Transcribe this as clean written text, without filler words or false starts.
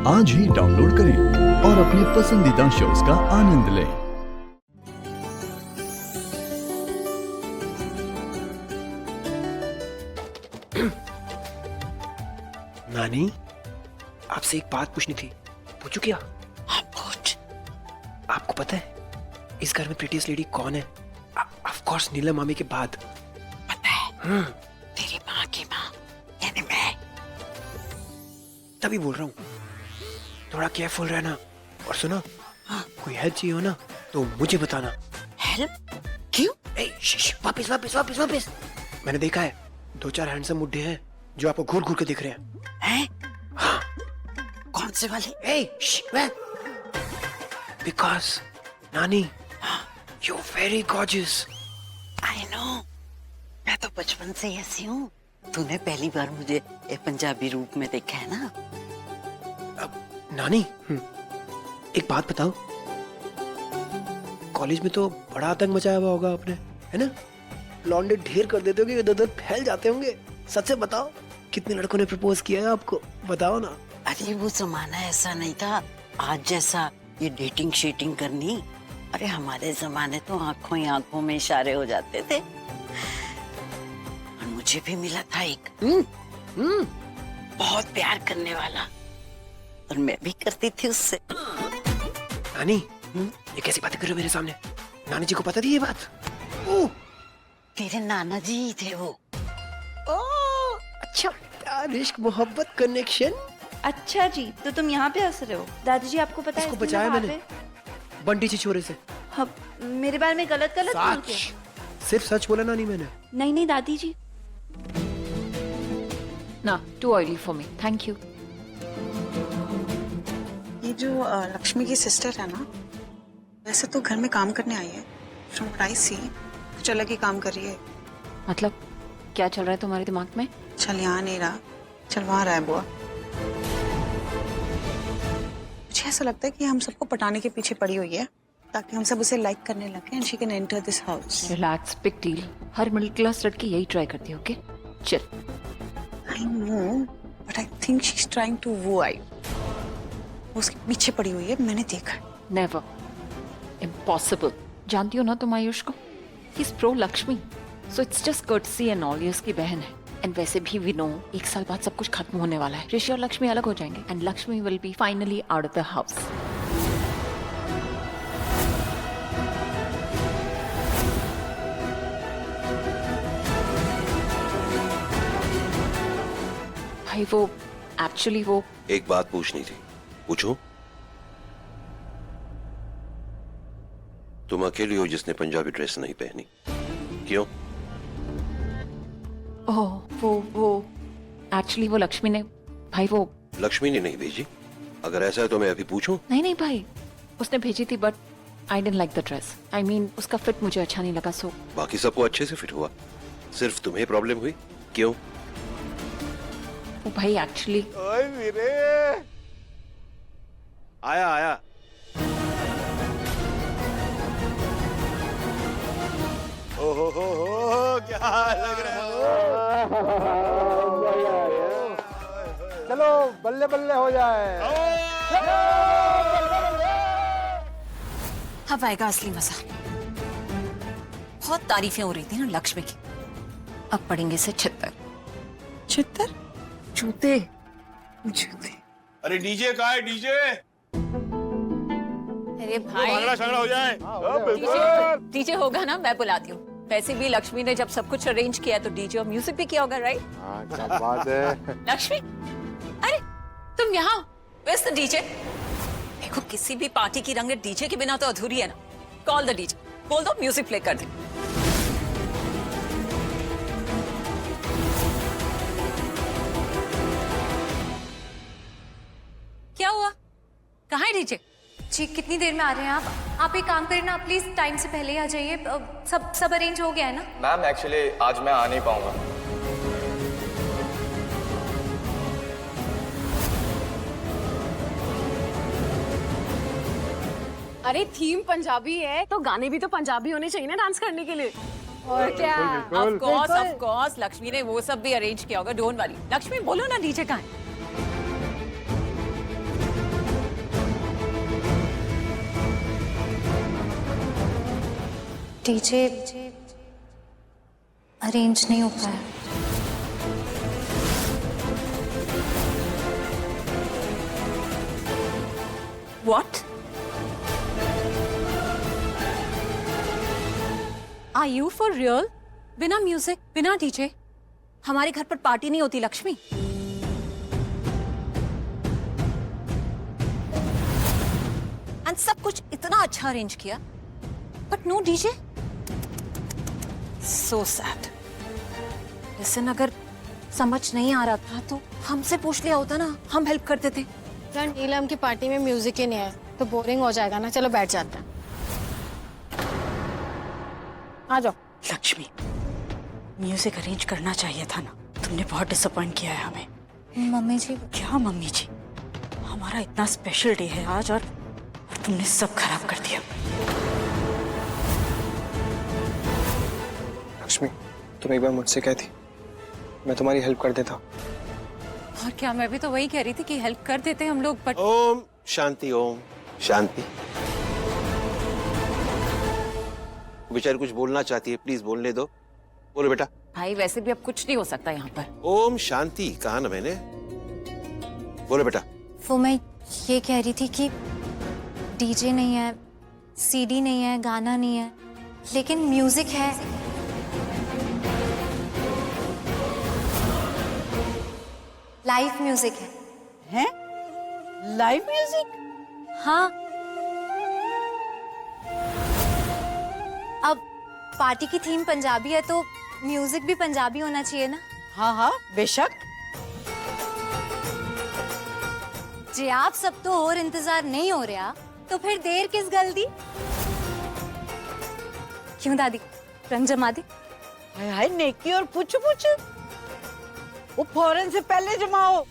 आज ही डाउनलोड करें और अपने पसंदीदा शोज का आनंद लें। नानी, आपसे एक बात पूछनी थी। पूछू क्या? हाँ पूछ। आपको पता है इस घर में प्रीटीएस्ट लेडी कौन है? ऑफ कोर्स नीलम मामी के बाद। पता है? तेरी माँ की माँ यानी मैं। तभी बोल रहा हूँ, थोड़ा केयरफुल रहना। और सुनो, कोई हेल्प चाहिए हो ना तो मुझे बताना। हेल्प? क्यों? वापिस वापिस वापिस वापिस। मैंने देखा है 2-4 हैंडसम बुड्ढे हैं जो आपको घूर घूर के दिख रहे हैं। हैं? हाँ। कौन से वाले? Because नानी, you're very gorgeous. I know. मैं तो बचपन से ऐसी हूँ। तूने पहली बार मुझे ये पंजाबी रूप में देखा है ना? अब नानी, एक बात बताओ, कॉलेज में तो बड़ा आतंक मचाया हुआ होगा आपने, है ना? लौंडे ढेर कर देते होंगे, इधर-उधर फैल जाते होंगे। सच से बताओ, कितने लड़कों ने प्रपोज किया है आपको? बताओ ना। अरे वो जमाना ऐसा नहीं था आज जैसा ये डेटिंग शीटिंग करनी। अरे हमारे जमाने तो आंखों ही आंखों में इशारे हो जाते थे। और मुझे भी मिला था एक बहुत प्यार करने वाला, और मैं भी करती थी उससे। नानी, ये कैसी बातें कर रहे हो मेरे सामने? नानी जी को पता थी ये बात? तेरे नाना जी ही थे वो। अच्छा, प्यार इश्क मोहब्बत कनेक्शन। अच्छा जी, तो तुम यहाँ पे हंस रहे हो? दादाजी आपको पता है इसको इसलिए बचाया मैं मैंने वहाँ बंटी छिछोरे से। पे- हाँ, मेरे बारे में गलत गलत बोल के। सिर्फ सच बोला नानी मैंने। नहीं नहीं दादी जी। ना, too oily for me. Thank you. ये जो लक्ष्मी की सिस्टर है ना, वैसे तो घर में काम करने आई है। फ्रॉम व्हाट आई सी कुछ अलग ही काम कर रही है। मतलब क्या चल रहा है तुम्हारे दिमाग में? चल यहाँ नहीं रहा, चल वहाँ रहा है बुआ। मुझे ऐसा लगता है कि हम सबको पटाने के पीछे पड़ी हुई है ताकि हम सब उसे लाइक करने लगे and she can enter this house. Relax, big deal. हर मिडिल क्लास लड़की यही ट्राई करती है, ओके? चल। I know, but I think she is trying to वो आई। उसके पीछे पड़ी हुई है, मैंने देखा है। Never, impossible. जानती हो ना तुम आयुष को? He is pro Lakshmi, so it's just courtesy and all. ये उसकी बहन है। एंड वैसे भी वी नो 1 साल बाद सब कुछ खत्म होने वाला है। ऋषि और लक्ष्मी अलग हो जाएंगे and Lakshmi will be finally out of the house. भाई वो एक्चुअली वो एक बात पूछनी थी। पूछो। तुम अकेली हो जिसने पंजाबी ड्रेस नहीं पहनी। क्यों? वो एक्चुअली वो लक्ष्मी ने, भाई वो लक्ष्मी ने नहीं भेजी? अगर ऐसा है तो मैं अभी पूछूं? नहीं भाई, उसने भेजी थी but I didn't like the dress. I mean उसका फिट मुझे अच्छा नहीं लगा। सो बाकी सबको अच्छे से फिट हुआ, सिर्फ तुम्हें प्रॉब्लम हुई। क्यों? वो भाई एक्चुअली ओए वीरे, आया आया। हो क्या लग रहा है? चलो बल्ले बल्ले हो जाए। अब आएगा असली मजा। बहुत तारीफें हो रही थी ना लक्ष्मी की, अब पड़ेंगे से छित्तर। छित्तर? जूते। जूते? अरे डीजे कहाँ है? डीजे अरे भाई, भागड़ा शागड़ा हो जाए। डीजे होगा ना, मैं बुलाती हूँ। वैसे भी लक्ष्मी ने जब सब कुछ अरेंज किया तो डीजे और म्यूजिक भी किया होगा, राइट? हाँ, क्या बात है। लक्ष्मी, अरे तुम यहाँ? Where's the DJ? देखो, किसी भी पार्टी की रंगत डीजे के बिना तो अधूरी है ना। कॉल द डीजे, बोल दो म्यूजिक प्ले कर दे। क्या हुआ? कहाँ है डीजे? जी कितनी देर में आ रहे हैं आप एक काम करें ना, प्लीज टाइम से पहले ही आ जाइए। सब अरेंज हो गया है ना? मैम एक्चुअली आज मैं आ नहीं पाऊंगा। अरे थीम पंजाबी है तो गाने भी तो पंजाबी होने चाहिए ना डांस करने के लिए। और क्या? ऑफ कोर्स लक्ष्मी ने वो सब भी अरेंज किया होगा, डोंट वरी। लक्ष्मी बोलो ना डीजे कहाँ है? डीजे अरेंज नहीं हो पाया। What? Are you for real? बिना म्यूजिक, बिना डीजे हमारे घर पर पार्टी नहीं होती लक्ष्मी। एंड सब कुछ इतना अच्छा अरेंज किया, but no DJ. So sad. Listen, अगर समझ नहीं आ रहा था तो हमसे पूछ लिया होता ना, हम हेल्प कर देते। नीलम की पार्टी में म्यूजिक ही नहीं है तो बोरिंग हो जाएगा ना, चलो बैठ जाते हैं। आ जाओ। लक्ष्मी, म्यूजिक अरेंज करना चाहिए था ना, तुमने बहुत डिसअपॉइंट किया है हमें। मम्मी जी। क्या मम्मी जी? हमारा इतना स्पेशल डे है आज और तुमने सब खराब कर दिया। लक्ष्मी, तुम एक बार मुझसे कहती, मैं तुम्हारी हेल्प कर देता। और क्या, मैं भी तो वही कह रही थी कि हेल्प कर देते हम लोग, बट ओम शांति, ओम शांति। वो बेचारी कुछ बोलना चाहती है, प्लीज बोलने दो। बोलो बेटा। भाई वैसे भी अब कुछ नहीं हो सकता यहाँ पर। ओम शांति कहा ना मैंने। बोलो बेटा। वो मैं ये कह रही थी कि डीजे नहीं है, सीडी नहीं है, गाना नहीं है, लेकिन म्यूजिक है। लाइव म्यूजिक है। Live music? हाँ। अब पार्टी की थीम पंजाबी है तो म्यूजिक भी पंजाबी होना चाहिए ना। हाँ हाँ बेशक। जी आप सब तो और इंतजार नहीं हो रहा तो फिर देर किस गल दी? क्यों दादी, रंग जमा दे? हाय हाय, नेकी और पूछ पूछ, वो फौरन से पहले जमाओ।